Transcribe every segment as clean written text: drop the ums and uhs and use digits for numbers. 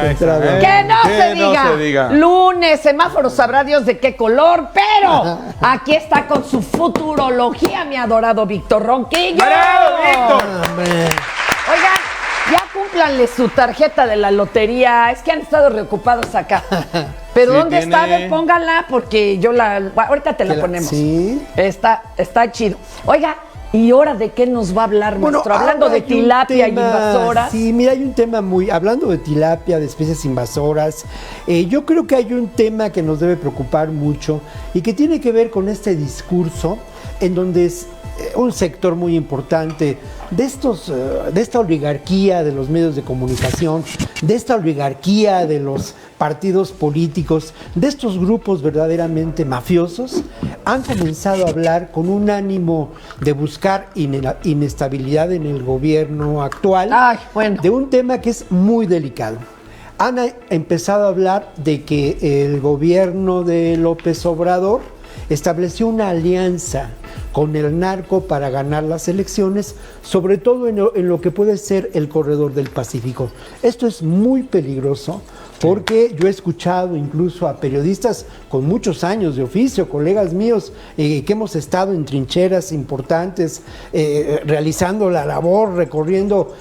centrado. ¡Que no se diga! Lunes, semáforo, sabrá Dios de qué color, pero aquí está con su futurología, mi adorado Víctor Ronquillo. ¡Bravo, Víctor! Oigan, ya cúmplanle su tarjeta de la lotería. Es que han estado reocupados acá. Pero Sí, ¿dónde está? A tiene. ver, póngala, porque yo ahorita te la ponemos. Sí. Está chido. Oiga, ¿y ahora de qué nos va a hablar, maestro? Hablando ahora de hay un tilapia y tema, invasoras. Sí, mira, hay un tema hablando de tilapia, de especies invasoras, yo creo que hay un tema que nos debe preocupar mucho y que tiene que ver con este discurso en donde es un sector muy importante de esta oligarquía de los medios de comunicación, de esta oligarquía de los partidos políticos, de estos grupos verdaderamente mafiosos, han comenzado a hablar con un ánimo de buscar inestabilidad en el gobierno actual. Ay, bueno. De un tema que es muy delicado. Han empezado a hablar de que el gobierno de López Obrador estableció una alianza con el narco para ganar las elecciones, sobre todo en lo que puede ser el corredor del Pacífico. Esto es muy peligroso porque yo he escuchado incluso a periodistas con muchos años de oficio, colegas míos, que hemos estado en trincheras importantes, realizando la labor, recorriendo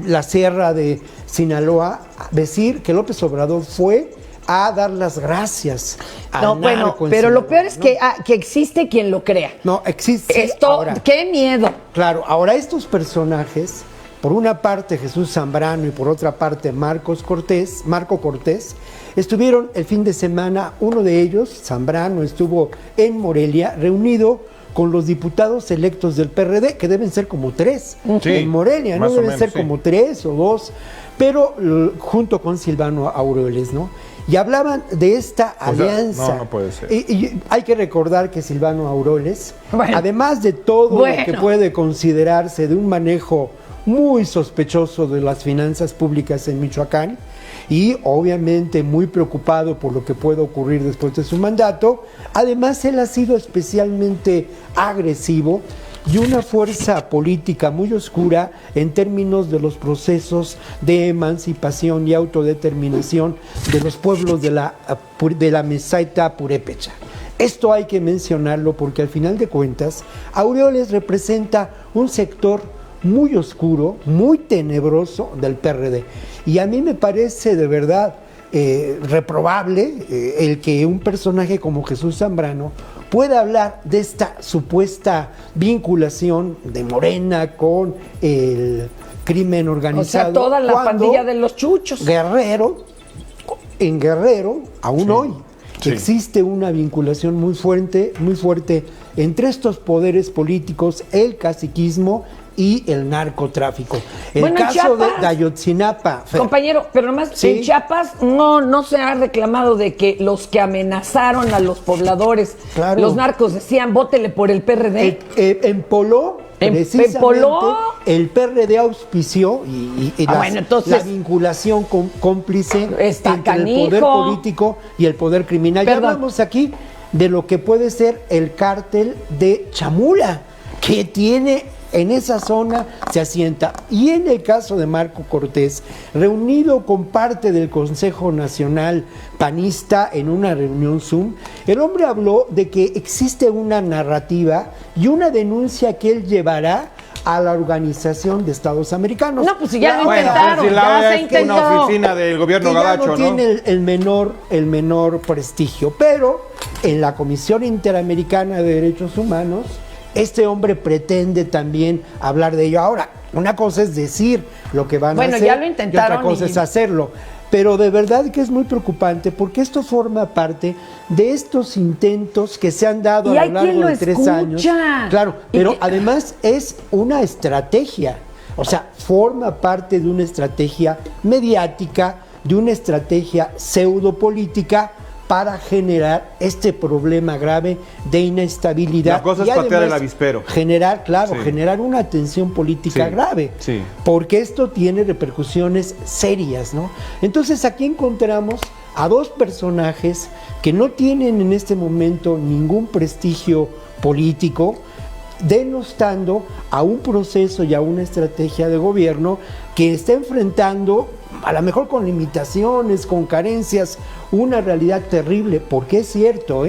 la sierra de Sinaloa, decir que López Obrador fue a dar las gracias al No, bueno, narco en pero lo Sinaloa, peor es ¿no? que existe quien lo crea. No, existe. Esto, Ahora, qué miedo. claro, ahora estos personajes, por una parte Jesús Zambrano y por otra parte Marco Cortés, estuvieron el fin de semana, uno de ellos, Zambrano, estuvo en Morelia, reunido con los diputados electos del PRD, que deben ser como 3 Sí, en Morelia, ¿no? más o Deben menos, ser sí. como 3 o 2, pero junto con Silvano Aureoles, ¿no? Y hablaban de esta alianza. no puede ser. Y hay que recordar que Silvano Aureoles, Bueno. además de todo lo que Bueno. puede considerarse de un manejo muy sospechoso de las finanzas públicas en Michoacán, y obviamente muy preocupado por lo que puede ocurrir después de su mandato, además él ha sido especialmente agresivo y una fuerza política muy oscura en términos de los procesos de emancipación y autodeterminación de los pueblos de la Meseta Purépecha. Esto hay que mencionarlo porque al final de cuentas, Aureoles representa un sector muy oscuro, muy tenebroso del PRD. Y a mí me parece de verdad reprobable el que un personaje como Jesús Zambrano pueda hablar de esta supuesta vinculación de Morena con el crimen organizado. O sea, toda la cuando pandilla de los chuchos. En Guerrero, aún hoy, Sí. existe una vinculación muy fuerte entre estos poderes políticos, el caciquismo y el narcotráfico. El Bueno, en caso Chiapas, de Ayotzinapa, Fer, Compañero, pero nomás Sí. en Chiapas no se ha reclamado de que los que amenazaron a los pobladores, Claro. los narcos decían, vótele por el PRD. en Poló, precisamente, Poló. el PRD auspició y Bueno, entonces, la vinculación cómplice está entre el poder canijo. político y el poder criminal. Ya Perdón. hablamos aquí de lo que puede ser el cártel de Chamula, que tiene en esa zona, se asienta. Y en el caso de Marco Cortés, reunido con parte del Consejo Nacional Panista en una reunión Zoom, el hombre habló de que existe una narrativa y una denuncia que él llevará a la Organización de Estados Americanos. No, pues si ya lo Bueno, intentaron, pues si la ya OEA se es intentó. una oficina del gobierno que ya gabacho, no ¿no? tiene el menor prestigio, pero en la Comisión Interamericana de Derechos Humanos este hombre pretende también hablar de ello. Ahora, una cosa es decir lo que van Bueno, a hacer ya lo y intentaron otra cosa y- es hacerlo. Pero de verdad que es muy preocupante porque esto forma parte de estos intentos que se han dado Y a hay lo quien largo lo de 3 años. escucha. Claro, Y pero que- además es una estrategia. O sea, forma parte de una estrategia mediática, de una estrategia pseudopolítica para generar este problema grave de inestabilidad. La cosa es y patear además el avispero. Generar, claro, Sí. generar una tensión política Sí, grave. sí. Porque esto tiene repercusiones serias, ¿no? Entonces aquí encontramos a dos personajes que no tienen en este momento ningún prestigio político, denostando a un proceso y a una estrategia de gobierno que está enfrentando a lo mejor con limitaciones, con carencias, una realidad terrible, porque es cierto,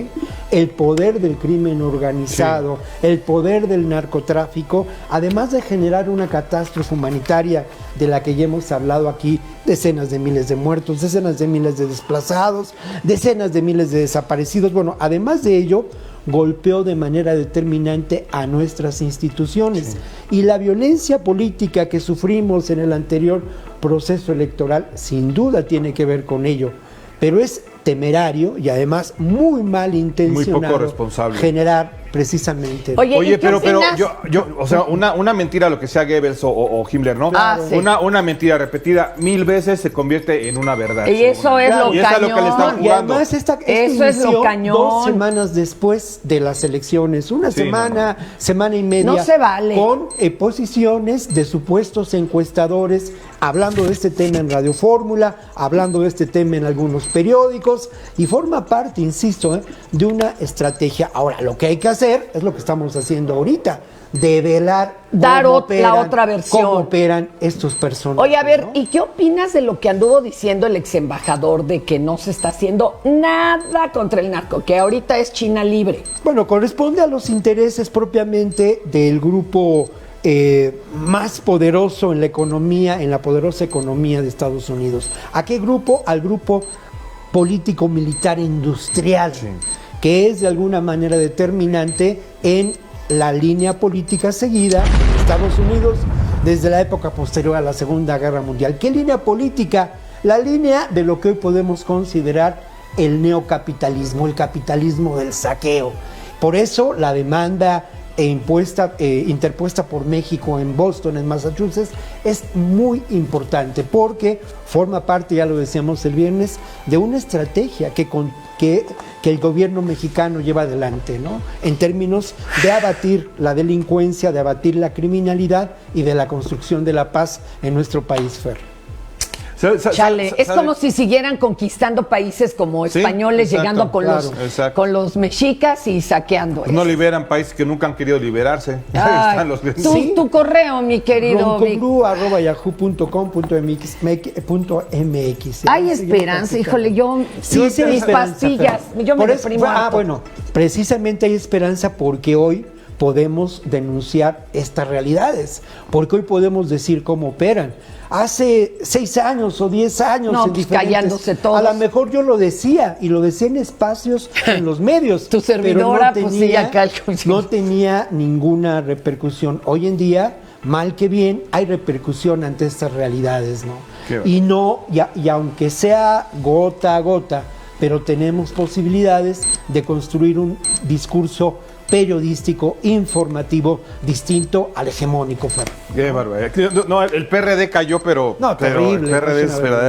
el poder del crimen organizado, el poder del narcotráfico, además de generar una catástrofe humanitaria de la que ya hemos hablado aquí, decenas de miles de muertos, decenas de miles de desplazados, decenas de miles de desaparecidos, bueno, además de ello, golpeó de manera determinante a nuestras instituciones. Y la violencia política que sufrimos en el anterior proceso electoral sin duda tiene que ver con ello, pero es temerario y además muy mal intencionado, muy poco responsable, generar precisamente. Oye, pero yo, o sea, una mentira, lo que sea Goebbels o Himmler, ¿no? Sí. Una mentira repetida 1000 veces se convierte en una verdad. Y eso es lo y cañón. es lo que le están jugando. Y además esto eso es lo cañón. 2 semanas después de las elecciones, una semana y media. No se vale. Con posiciones de supuestos encuestadores, hablando de este tema en Radio Fórmula, hablando de este tema en algunos periódicos, y forma parte, insisto, de una estrategia. Ahora, lo que hay que hacer es lo que estamos haciendo ahorita, develar la otra versión. Cómo operan estos personajes. Oye, a ver, ¿no? ¿y qué opinas de lo que anduvo diciendo el ex embajador de que no se está haciendo nada contra el narco, que ahorita es China libre? Bueno, corresponde a los intereses propiamente del grupo más poderoso en la economía, en la poderosa economía de Estados Unidos. ¿A qué grupo? Al grupo político militar industrial, que es de alguna manera determinante en la línea política seguida en Estados Unidos desde la época posterior a la Segunda Guerra Mundial. ¿Qué línea política? La línea de lo que hoy podemos considerar el neocapitalismo, el capitalismo del saqueo. Por eso la demanda interpuesta por México en Boston, en Massachusetts, es muy importante porque forma parte, ya lo decíamos el viernes, de una estrategia que el gobierno mexicano lleva adelante, ¿no? En términos de abatir la delincuencia, de abatir la criminalidad y de la construcción de la paz en nuestro país, Fer. Chale, es como si siguieran conquistando países como españoles, llegando con los mexicas y saqueando. No liberan países que nunca han querido liberarse. Ay, están los tu correo, mi querido roncongru@yahoo.com.mx. Hay esperanza, híjole, mis pastillas, yo me deprimo. Bueno, precisamente hay esperanza porque hoy podemos denunciar estas realidades, porque hoy podemos decir cómo operan. Hace 6 años o 10 años, callándose todos. A lo mejor yo lo decía, y lo decía en espacios, en los medios. Tu servidora, pero no tenía ninguna repercusión. Hoy en día, mal que bien, hay repercusión ante estas realidades, ¿no? Y aunque sea gota a gota, pero tenemos posibilidades de construir un discurso periodístico, informativo, distinto al hegemónico. Qué barbaridad. No, el PRD cayó, pero terrible, el PRD es verdadero.